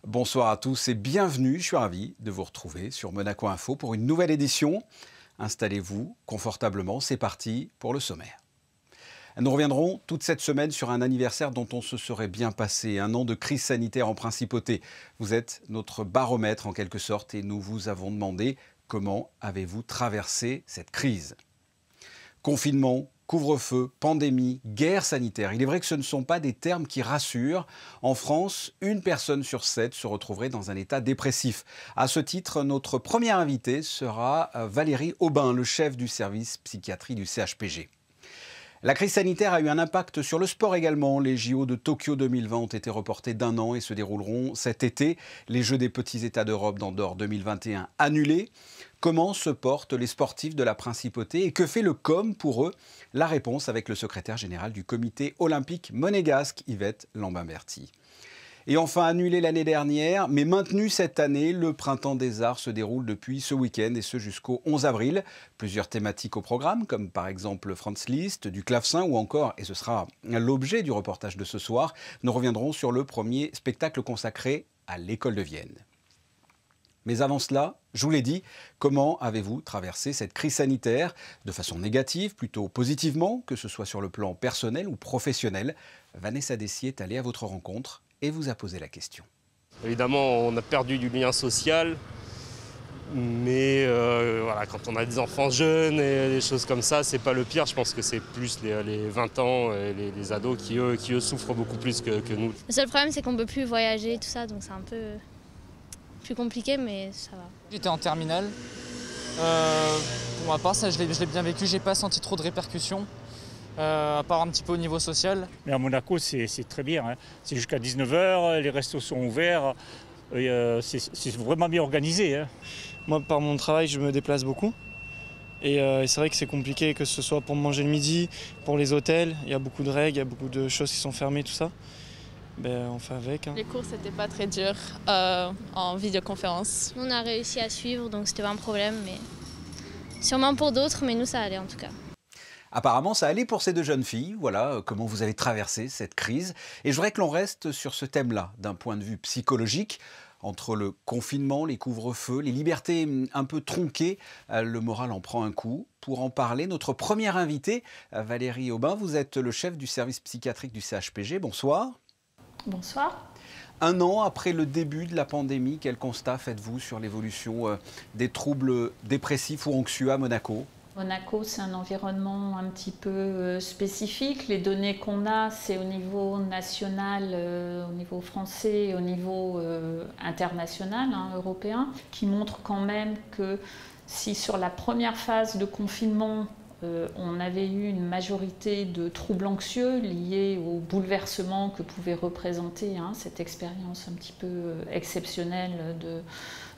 Bonsoir à tous et bienvenue, je suis ravi de vous retrouver sur Monaco Info pour une nouvelle édition. Installez-vous confortablement, c'est parti pour le sommaire. Nous reviendrons toute cette semaine sur un anniversaire dont on se serait bien passé, un an de crise sanitaire en principauté. Vous êtes notre baromètre en quelque sorte et nous vous avons demandé comment avez-vous traversé cette crise. Confinement, couvre-feu, pandémie, guerre sanitaire. Il est vrai que ce ne sont pas des termes qui rassurent. En France, 1 personne sur 7 se retrouverait dans un état dépressif. À ce titre, notre première invitée sera Valérie Aubin, le chef du service psychiatrie du CHPG. La crise sanitaire a eu un impact sur le sport également. Les JO de Tokyo 2020 ont été reportés d'1 an et se dérouleront cet été. Les Jeux des petits États d'Europe d'Andorre 2021 annulés. Comment se portent les sportifs de la Principauté et que fait le COM pour eux? La réponse avec le secrétaire général du comité olympique monégasque, Yvette Lambin-Berty. Et enfin, annulé l'année dernière, mais maintenu cette année, le Printemps des Arts se déroule depuis ce week-end et ce jusqu'au 11 avril. Plusieurs thématiques au programme, comme par exemple Franz Liszt, du clavecin ou encore, et ce sera l'objet du reportage de ce soir, nous reviendrons sur le premier spectacle consacré à l'École de Vienne. Mais avant cela, je vous l'ai dit, comment avez-vous traversé cette crise sanitaire? De façon négative, plutôt positivement, que ce soit sur le plan personnel ou professionnel? Vanessa Dessier est allée à votre rencontre et vous a posé la question. Évidemment, on a perdu du lien social, mais voilà, quand on a des enfants jeunes et des choses comme ça, c'est pas le pire. Je pense que c'est plus les 20 ans et les ados qui eux souffrent beaucoup plus que nous. Le seul problème, c'est qu'on peut plus voyager et tout ça, donc c'est un peu plus compliqué, mais ça va. J'étais en terminale. Pour ma part, ça, je l'ai bien vécu. J'ai pas senti trop de répercussions. À part un petit peu au niveau social. Mais à Monaco, c'est très bien. Hein. C'est jusqu'à 19h, les restos sont ouverts. C'est vraiment bien organisé. Hein. Moi, par mon travail, je me déplace beaucoup. Et c'est vrai que c'est compliqué, que ce soit pour manger le midi, pour les hôtels. Il y a beaucoup de règles, il y a beaucoup de choses qui sont fermées, tout ça. Ben, on fait avec. Hein. Les cours, c'était pas très dur en vidéoconférence. On a réussi à suivre, donc c'était pas un problème, mais sûrement pour d'autres, mais nous, ça allait en tout cas. Apparemment, ça allait pour ces deux jeunes filles. Voilà comment vous avez traversé cette crise. Et je voudrais que l'on reste sur ce thème-là, d'un point de vue psychologique. Entre le confinement, les couvre-feux, les libertés un peu tronquées, le moral en prend un coup. Pour en parler, notre première invitée, Valérie Aubin, vous êtes le chef du service psychiatrique du CHPG. Bonsoir. Bonsoir. 1 an après le début de la pandémie, quel constat faites-vous sur l'évolution des troubles dépressifs ou anxieux à Monaco ? Monaco, c'est un environnement un petit peu spécifique. Les données qu'on a, c'est au niveau national, au niveau français, au niveau international, européen, qui montrent quand même que si sur la première phase de confinement, on avait eu une majorité de troubles anxieux liés au bouleversement que pouvait représenter cette expérience un petit peu exceptionnelle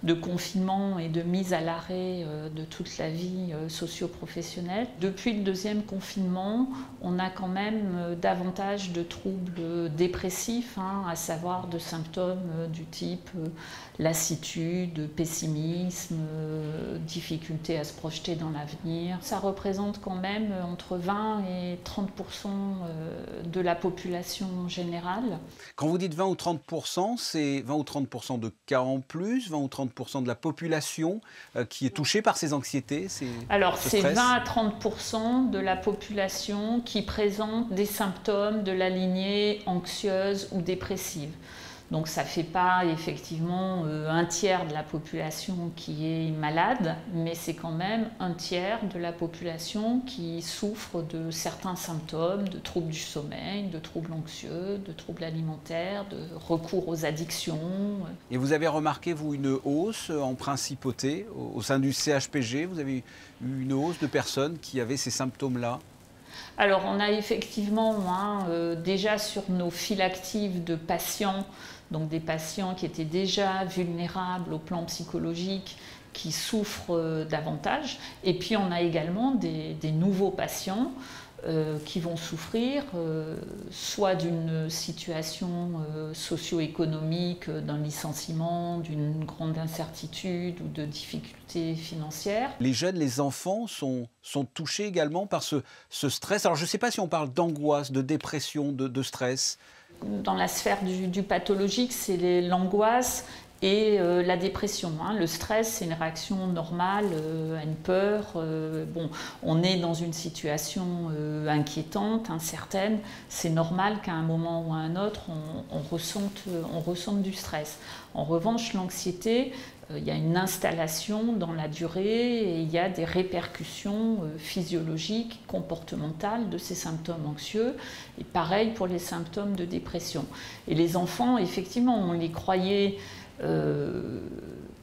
de confinement et de mise à l'arrêt de toute la vie socio-professionnelle. Depuis le deuxième confinement, on a quand même davantage de troubles dépressifs, à savoir de symptômes du type lassitude, pessimisme, difficulté à se projeter dans l'avenir. Ça représente quand même entre 20 et 30% de la population générale. Quand vous dites 20 ou 30%, c'est 20 ou 30% de cas en plus, 20 ou 30% de la population qui est touchée par ces anxiétés, Alors, c'est 20 à 30% de la population qui présente des symptômes de la lignée anxieuse ou dépressive. Donc ça ne fait pas effectivement un tiers de la population qui est malade, mais c'est quand même un tiers de la population qui souffre de certains symptômes, de troubles du sommeil, de troubles anxieux, de troubles alimentaires, de recours aux addictions. Et vous avez remarqué, vous, une hausse en principauté au sein du CHPG? Vous avez eu une hausse de personnes qui avaient ces symptômes-là? Alors on a effectivement déjà sur nos files actives de patients, donc des patients qui étaient déjà vulnérables au plan psychologique, qui souffrent davantage. Et puis on a également des nouveaux patients qui vont souffrir soit d'une situation socio-économique, d'un licenciement, d'une grande incertitude ou de difficultés financières. Les jeunes, les enfants sont touchés également par ce stress. Alors je ne sais pas si on parle d'angoisse, de dépression, de stress. dans la sphère du pathologique, c'est l'angoisse et la dépression. Le stress, c'est une réaction normale à une peur. Bon, on est dans une situation inquiétante, incertaine. C'est normal qu'à un moment ou à un autre, on ressente du stress. En revanche, l'anxiété, il y a une installation dans la durée et il y a des répercussions physiologiques, comportementales de ces symptômes anxieux. Et pareil pour les symptômes de dépression. Et les enfants, effectivement, on les croyait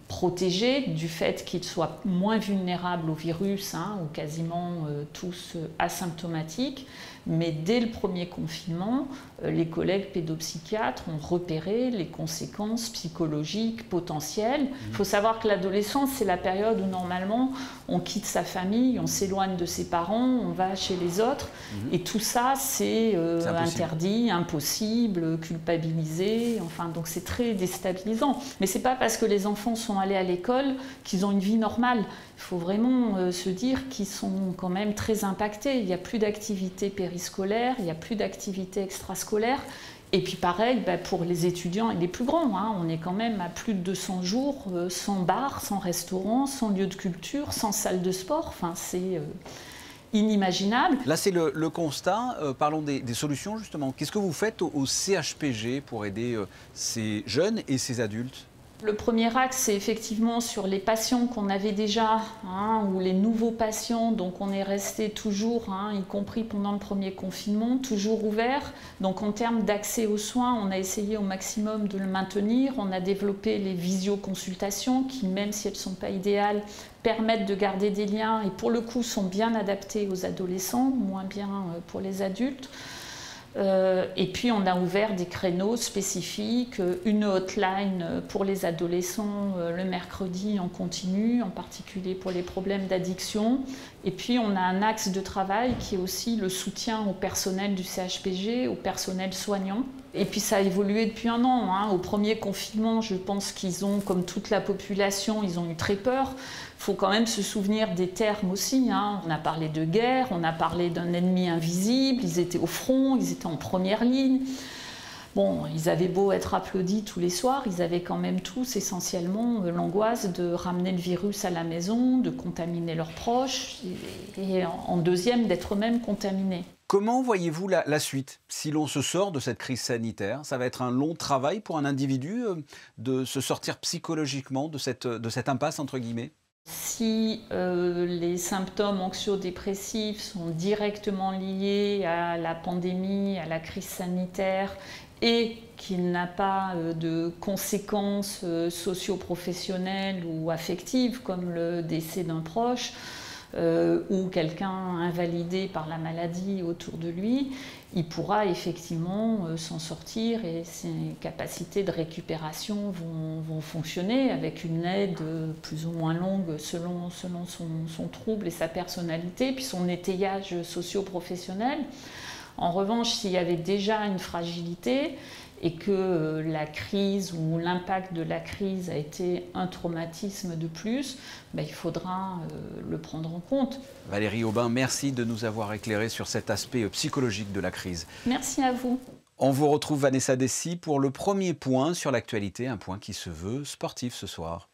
protégés du fait qu'ils soient moins vulnérables au virus, ou quasiment tous asymptomatiques. Mais dès le premier confinement, les collègues pédopsychiatres ont repéré les conséquences psychologiques potentielles. Il faut savoir que l'adolescence, c'est la période où normalement on quitte sa famille, on s'éloigne de ses parents, on va chez les autres. Et tout ça, c'est interdit, impossible, culpabilisé. Enfin, donc c'est très déstabilisant. Mais c'est pas parce que les enfants sont allés à l'école qu'ils ont une vie normale. Il faut vraiment se dire qu'ils sont quand même très impactés. Il n'y a plus d'activité périscolaire, il n'y a plus d'activité extrascolaire. Et puis pareil, pour les étudiants et les plus grands, on est quand même à plus de 200 jours sans bar, sans restaurant, sans lieu de culture, sans salle de sport. Enfin, c'est inimaginable. Là, c'est le constat. Parlons des solutions, justement. Qu'est-ce que vous faites au CHPG pour aider ces jeunes et ces adultes ? Le premier axe, c'est effectivement sur les patients qu'on avait déjà, ou les nouveaux patients. Donc on est resté toujours, y compris pendant le premier confinement, toujours ouvert. Donc en termes d'accès aux soins, on a essayé au maximum de le maintenir. On a développé les visioconsultations qui, même si elles ne sont pas idéales, permettent de garder des liens et pour le coup sont bien adaptées aux adolescents, moins bien pour les adultes. Et puis on a ouvert des créneaux spécifiques, une hotline pour les adolescents le mercredi en continu, en particulier pour les problèmes d'addiction. Et puis on a un axe de travail qui est aussi le soutien au personnel du CHPG, au personnel soignant. Et puis ça a évolué depuis un an. Au premier confinement, je pense qu'ils ont, comme toute la population, ils ont eu très peur. Il faut quand même se souvenir des termes aussi. On a parlé de guerre, on a parlé d'un ennemi invisible, ils étaient au front, ils étaient en première ligne. Bon, ils avaient beau être applaudis tous les soirs, ils avaient quand même tous essentiellement l'angoisse de ramener le virus à la maison, de contaminer leurs proches et en deuxième d'être eux-mêmes contaminés. Comment voyez-vous la suite? Si l'on se sort de cette crise sanitaire, ça va être un long travail pour un individu de se sortir psychologiquement de cette impasse, entre guillemets? Si les symptômes anxio-dépressifs sont directement liés à la pandémie, à la crise sanitaire, et qu'il n'a pas de conséquences socio-professionnelles ou affectives, comme le décès d'un proche, ou quelqu'un invalidé par la maladie autour de lui, il pourra effectivement s'en sortir et ses capacités de récupération vont fonctionner avec une aide plus ou moins longue selon son trouble et sa personnalité, puis son étayage socio-professionnel. En revanche, s'il y avait déjà une fragilité et que la crise ou l'impact de la crise a été un traumatisme de plus, il faudra le prendre en compte. Valérie Aubin, merci de nous avoir éclairé sur cet aspect psychologique de la crise. Merci à vous. On vous retrouve Vanessa Dessy pour le premier point sur l'actualité, un point qui se veut sportif ce soir.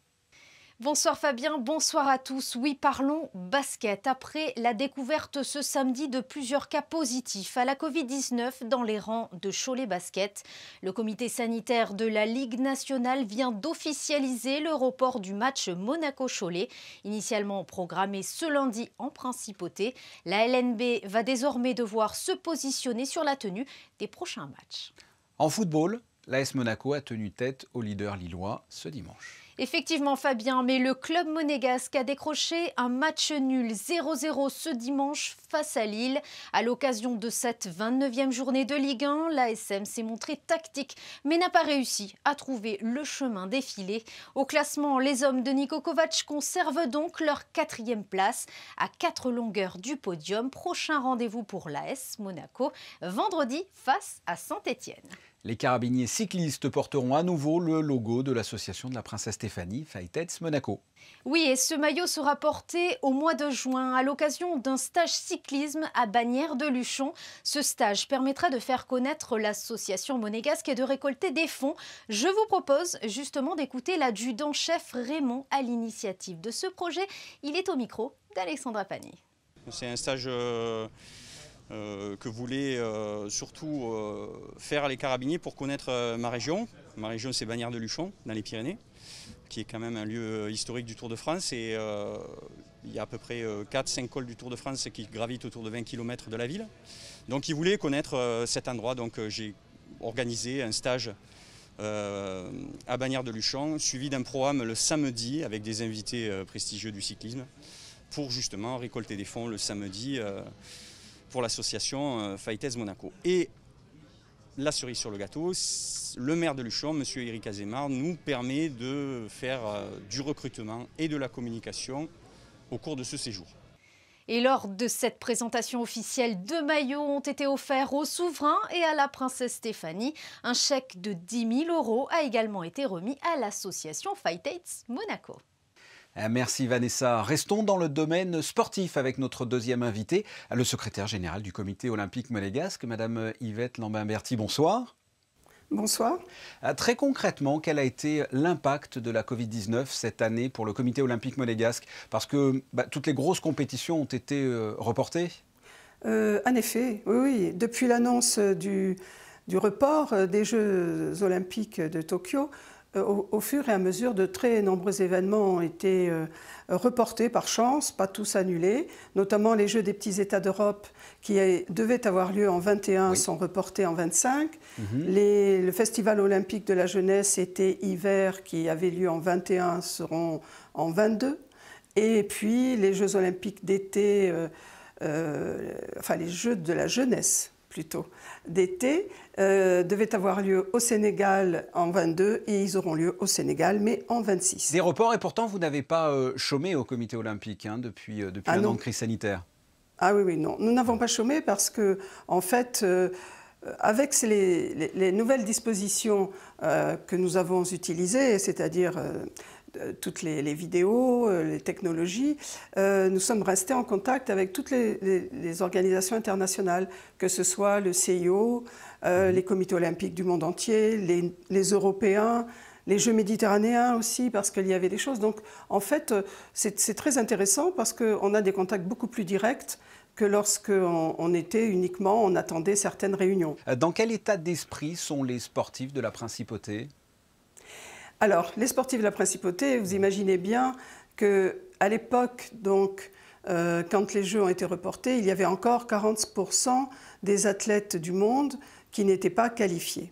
Bonsoir Fabien, bonsoir à tous. Oui, parlons basket. Après la découverte ce samedi de plusieurs cas positifs à la Covid-19 dans les rangs de Cholet Basket, le comité sanitaire de la Ligue nationale vient d'officialiser le report du match Monaco-Cholet, initialement programmé ce lundi en principauté. La LNB va désormais devoir se positionner sur la tenue des prochains matchs. En football, l'AS Monaco a tenu tête au leader lillois ce dimanche. Effectivement Fabien, mais le club monégasque a décroché un match nul 0-0 ce dimanche face à Lille. À l'occasion de cette 29e journée de Ligue 1, l'ASM s'est montré tactique, mais n'a pas réussi à trouver le chemin défilé. Au classement, les hommes de Niko Kovac conservent donc leur 4e place à 4 longueurs du podium. Prochain rendez-vous pour l'AS Monaco, vendredi face à Saint-Étienne. Les carabiniers cyclistes porteront à nouveau le logo de l'association de la princesse Stéphanie. Stéphanie, Fightets Monaco. Oui, et ce maillot sera porté au mois de juin à l'occasion d'un stage cyclisme à Bagnères-de-Luchon. Ce stage permettra de faire connaître l'association monégasque et de récolter des fonds. Je vous propose justement d'écouter l'adjudant-chef Raymond à l'initiative de ce projet. Il est au micro d'Alexandra Pani. C'est un stage que voulait surtout faire les carabiniers pour connaître ma région. Ma région, c'est Bagnères-de-Luchon, dans les Pyrénées, qui est quand même un lieu historique du Tour de France. Et il y a à peu près 4-5 cols du Tour de France qui gravitent autour de 20 km de la ville. Donc ils voulaient connaître cet endroit. Donc j'ai organisé un stage à Bagnères-de-Luchon, suivi d'un programme le samedi avec des invités prestigieux du cyclisme, pour justement récolter des fonds le samedi pour l'association Fightets Monaco. Et la cerise sur le gâteau, le maire de Luchon, M. Éric Azémar, nous permet de faire du recrutement et de la communication au cours de ce séjour. Et lors de cette présentation officielle, 2 maillots ont été offerts au souverain et à la princesse Stéphanie. Un chèque de 10 000 € a également été remis à l'association Fightets Monaco. Merci Vanessa. Restons dans le domaine sportif avec notre deuxième invité, le secrétaire général du comité olympique monégasque, Madame Yvette Lambin-Berty. Bonsoir. Bonsoir. Très concrètement, quel a été l'impact de la Covid-19 cette année pour le comité olympique monégasque? Parce que toutes les grosses compétitions ont été reportées. En effet, oui. Depuis l'annonce du report des Jeux olympiques de Tokyo, au fur et à mesure, de très nombreux événements ont été reportés par chance, pas tous annulés, notamment les Jeux des petits États d'Europe qui devaient avoir lieu en 21 sont reportés en 25. Le Festival olympique de la jeunesse été-hiver qui avait lieu en 21 seront en 22. Et puis les Jeux olympiques d'été, enfin les Jeux de la jeunesse plutôt, d'été, devaient avoir lieu au Sénégal en 22 et ils auront lieu au Sénégal, mais en 26. Des reports, et pourtant vous n'avez pas chômé au comité olympique depuis un an de crise sanitaire. Ah oui, non. Nous n'avons pas chômé parce que, en fait, avec les nouvelles dispositions que nous avons utilisées, c'est-à-dire toutes les vidéos, les technologies, nous sommes restés en contact avec toutes les organisations internationales, que ce soit le CIO, les comités olympiques du monde entier, les Européens, les Jeux méditerranéens aussi, parce qu'il y avait des choses. Donc, en fait, c'est très intéressant parce qu'on a des contacts beaucoup plus directs que lorsqu'on était uniquement, on attendait certaines réunions. Dans quel état d'esprit sont les sportifs de la Principauté ? Alors, les sportifs de la Principauté, vous imaginez bien qu'à l'époque, donc, quand les Jeux ont été reportés, il y avait encore 40% des athlètes du monde qui n'étaient pas qualifiés.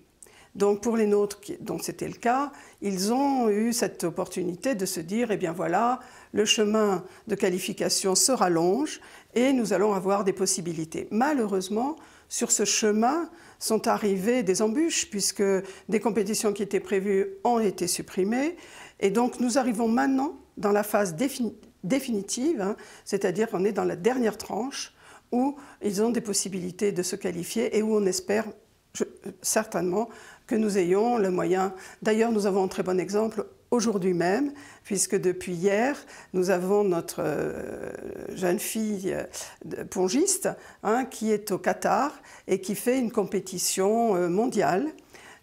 Donc pour les nôtres, dont c'était le cas, ils ont eu cette opportunité de se dire, eh bien voilà, le chemin de qualification se rallonge et nous allons avoir des possibilités. Malheureusement, sur ce chemin sont arrivées des embûches puisque des compétitions qui étaient prévues ont été supprimées. Et donc nous arrivons maintenant dans la phase définitive, c'est-à-dire qu'on est dans la dernière tranche où ils ont des possibilités de se qualifier et où on espère certainement que nous ayons le moyen. D'ailleurs, nous avons un très bon exemple aujourd'hui même, puisque depuis hier, nous avons notre jeune fille pongiste qui est au Qatar et qui fait une compétition mondiale.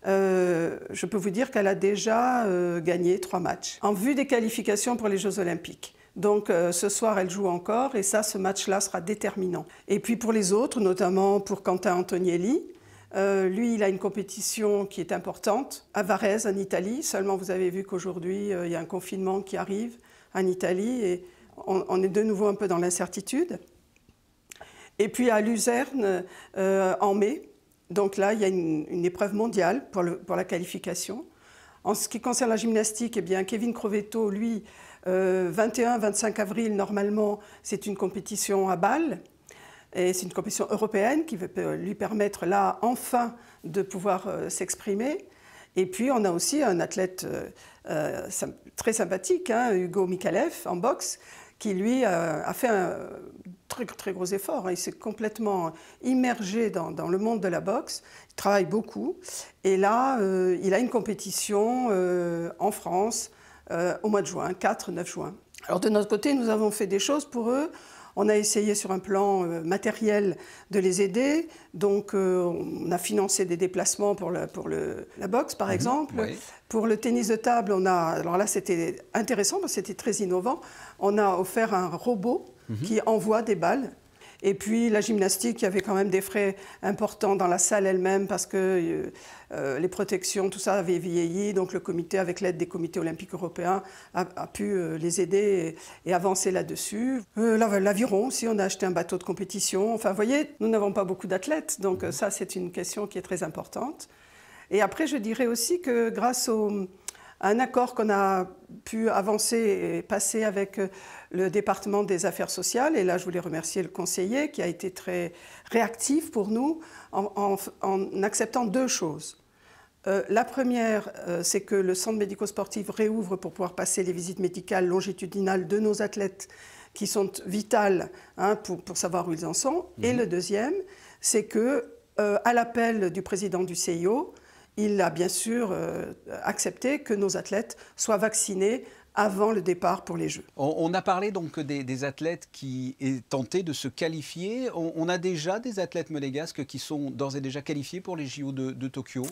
Je peux vous dire qu'elle a déjà gagné 3 matchs en vue des qualifications pour les Jeux olympiques. Donc ce soir, elle joue encore et ça, ce match-là sera déterminant. Et puis pour les autres, notamment pour Quentin Antonielli, lui, il a une compétition qui est importante à Varèse, en Italie. Seulement, vous avez vu qu'aujourd'hui, il y a un confinement qui arrive en Italie et on est de nouveau un peu dans l'incertitude. Et puis à Luzerne, en mai, donc là, il y a une épreuve mondiale pour la qualification. En ce qui concerne la gymnastique, eh bien, Kevin Crovetto, lui, 21-25 avril, normalement, c'est une compétition à Bâle. Et c'est une compétition européenne qui va lui permettre là, enfin, de pouvoir s'exprimer. Et puis, on a aussi un athlète très sympathique, Hugo Mikalev, en boxe, qui, lui, a fait un très, très gros effort. Il s'est complètement immergé dans le monde de la boxe. Il travaille beaucoup. Et là, il a une compétition en France au mois de juin, 4-9 juin. Alors de notre côté, nous avons fait des choses pour eux. On a essayé sur un plan matériel de les aider. Donc on a financé des déplacements pour la boxe par exemple. Oui. Pour le tennis de table, alors là c'était intéressant parce que c'était très innovant. On a offert un robot qui envoie des balles. Et puis la gymnastique, il y avait quand même des frais importants dans la salle elle-même parce que les protections, tout ça avait vieilli. Donc le comité, avec l'aide des comités olympiques européens, a pu les aider et avancer là-dessus. L'aviron aussi, on a acheté un bateau de compétition. Enfin, vous voyez, nous n'avons pas beaucoup d'athlètes, donc ça c'est une question qui est très importante. Et après, je dirais aussi que grâce à un accord qu'on a pu avancer et passer avec le département des affaires sociales, et là je voulais remercier le conseiller qui a été très réactif pour nous en acceptant deux choses. La première, c'est que le centre médico-sportif réouvre pour pouvoir passer les visites médicales longitudinales de nos athlètes qui sont vitales pour savoir où ils en sont. Et le deuxième, c'est que à l'appel du président du CIO, il a bien sûr accepté que nos athlètes soient vaccinés avant le départ pour les Jeux. On a parlé donc des athlètes qui est tenté de se qualifier. On a déjà des athlètes monégasques qui sont d'ores et déjà qualifiés pour les JO de Tokyo?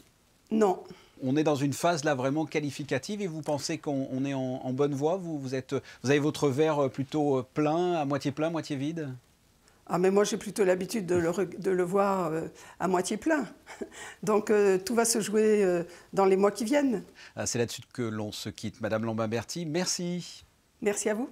Non. On est dans une phase là vraiment qualificative et vous pensez qu'on est en bonne voie? Vous avez votre verre plutôt plein, à moitié vide? Ah, mais moi, j'ai plutôt l'habitude de le voir à moitié plein. Donc, tout va se jouer dans les mois qui viennent. C'est là-dessus que l'on se quitte. Madame Lambin-Berty, merci. Merci à vous.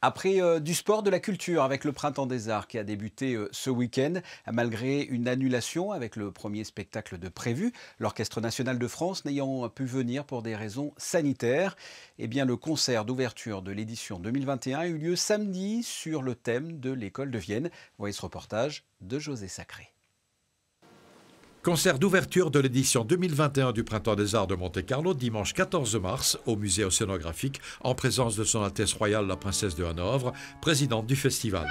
Après du sport, de la culture, avec le Printemps des Arts qui a débuté ce week-end, malgré une annulation avec le premier spectacle de prévu, l'Orchestre national de France n'ayant pu venir pour des raisons sanitaires, eh bien le concert d'ouverture de l'édition 2021 a eu lieu samedi sur le thème de l'école de Vienne. Voyez ce reportage de José Sacré. Concert d'ouverture de l'édition 2021 du Printemps des Arts de Monte-Carlo, dimanche 14 mars, au musée océanographique, en présence de Son Altesse Royale la Princesse de Hanovre, présidente du festival.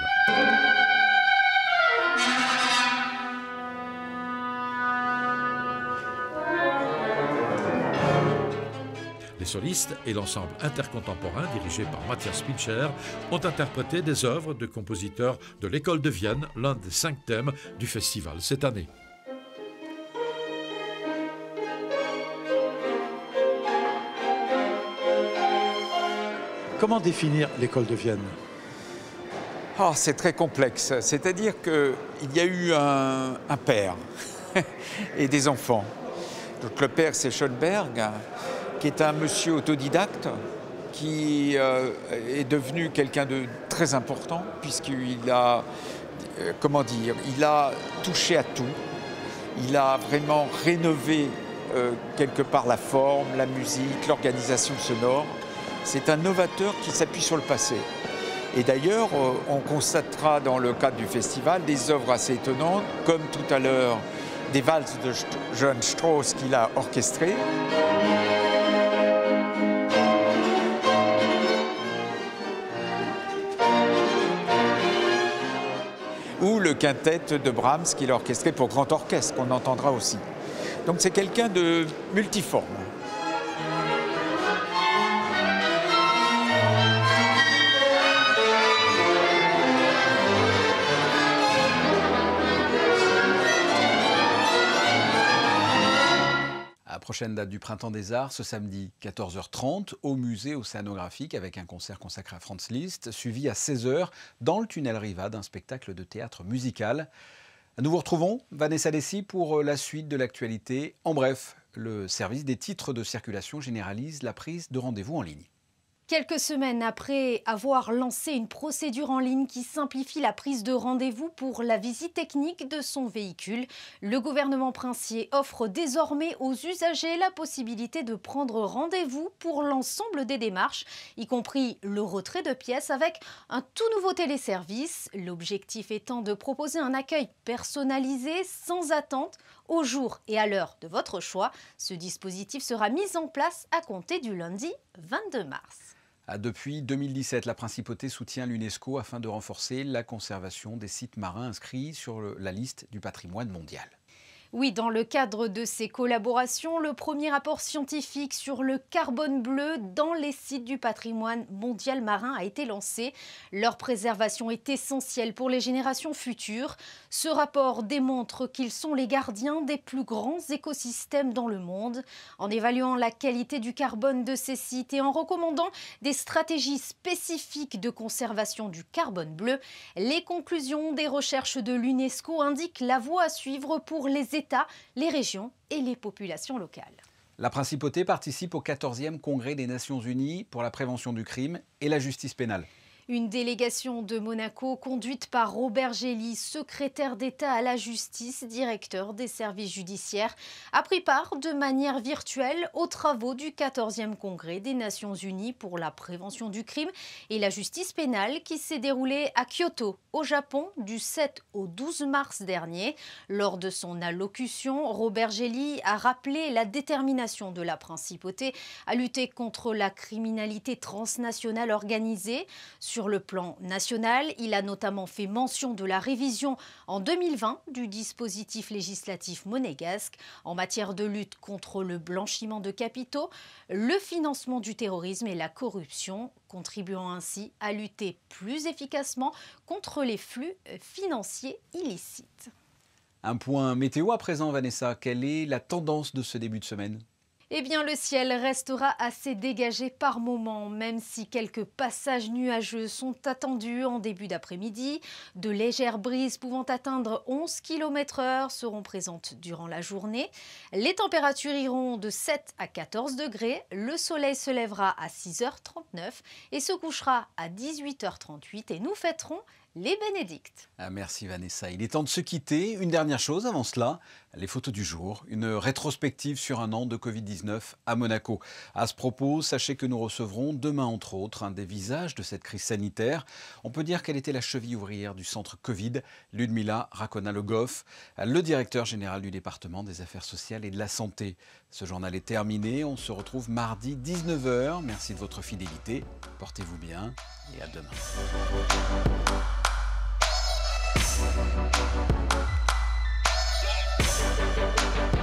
Les solistes et l'ensemble intercontemporain dirigé par Matthias Pincher ont interprété des œuvres de compositeurs de l'école de Vienne, l'un des 5 thèmes du festival cette année. Comment définir l'école de Vienne? C'est très complexe. C'est-à-dire qu'il y a eu un père et des enfants. Donc, le père, c'est Schoenberg, qui est un monsieur autodidacte, qui est devenu quelqu'un de très important, puisqu'il a, il a touché à tout. Il a vraiment rénové quelque part la forme, la musique, l'organisation sonore. C'est un novateur qui s'appuie sur le passé. Et d'ailleurs, on constatera dans le cadre du festival des œuvres assez étonnantes, comme tout à l'heure des valses de Johann Strauss qu'il a orchestrées. Ou le quintet de Brahms qu'il a orchestré pour grand orchestre, qu'on entendra aussi. Donc c'est quelqu'un de multiforme. Prochaine date du Printemps des Arts, ce samedi 14h30 au musée océanographique avec un concert consacré à Franz Liszt, suivi à 16h dans le tunnel Riva d'un spectacle de théâtre musical. Nous vous retrouvons, Vanessa Dessy, pour la suite de l'actualité. En bref, le service des titres de circulation généralise la prise de rendez-vous en ligne. Quelques semaines après avoir lancé une procédure en ligne qui simplifie la prise de rendez-vous pour la visite technique de son véhicule, le gouvernement princier offre désormais aux usagers la possibilité de prendre rendez-vous pour l'ensemble des démarches, y compris le retrait de pièces avec un tout nouveau téléservice. L'objectif étant de proposer un accueil personnalisé sans attente au jour et à l'heure de votre choix. Ce dispositif sera mis en place à compter du lundi 22 mars. Depuis 2017, la Principauté soutient l'UNESCO afin de renforcer la conservation des sites marins inscrits sur la liste du patrimoine mondial. Oui, dans le cadre de ces collaborations, le premier rapport scientifique sur le carbone bleu dans les sites du patrimoine mondial marin a été lancé. Leur préservation est essentielle pour les générations futures. Ce rapport démontre qu'ils sont les gardiens des plus grands écosystèmes dans le monde. En évaluant la qualité du carbone de ces sites et en recommandant des stratégies spécifiques de conservation du carbone bleu, les conclusions des recherches de l'UNESCO indiquent la voie à suivre pour les États, les régions et les populations locales. La Principauté participe au 14e Congrès des Nations Unies pour la prévention du crime et la justice pénale. Une délégation de Monaco conduite par Robert Gély, secrétaire d'État à la justice, directeur des services judiciaires, a pris part de manière virtuelle aux travaux du 14e Congrès des Nations Unies pour la prévention du crime et la justice pénale qui s'est déroulé à Kyoto, au Japon, du 7 au 12 mars dernier. Lors de son allocution, Robert Gély a rappelé la détermination de la Principauté à lutter contre la criminalité transnationale organisée. Sur le plan national, il a notamment fait mention de la révision en 2020 du dispositif législatif monégasque en matière de lutte contre le blanchiment de capitaux, le financement du terrorisme et la corruption, contribuant ainsi à lutter plus efficacement contre les flux financiers illicites. Un point météo à présent, Vanessa. Quelle est la tendance de ce début de semaine ? Eh bien, le ciel restera assez dégagé par moments, même si quelques passages nuageux sont attendus en début d'après-midi. De légères brises pouvant atteindre 11 km/h seront présentes durant la journée. Les températures iront de 7 à 14 degrés. Le soleil se lèvera à 6h39 et se couchera à 18h38 et nous fêterons les bénédictes. Merci Vanessa. Il est temps de se quitter. Une dernière chose avant cela, les photos du jour. Une rétrospective sur un an de Covid-19 à Monaco. À ce propos, sachez que nous recevrons demain, entre autres, un des visages de cette crise sanitaire. On peut dire qu'elle était la cheville ouvrière du centre Covid, Ludmila Rakona-Le Goff, le directeur général du département des affaires sociales et de la santé. Ce journal est terminé. On se retrouve mardi 19h. Merci de votre fidélité. Portez-vous bien et à demain. Thank you.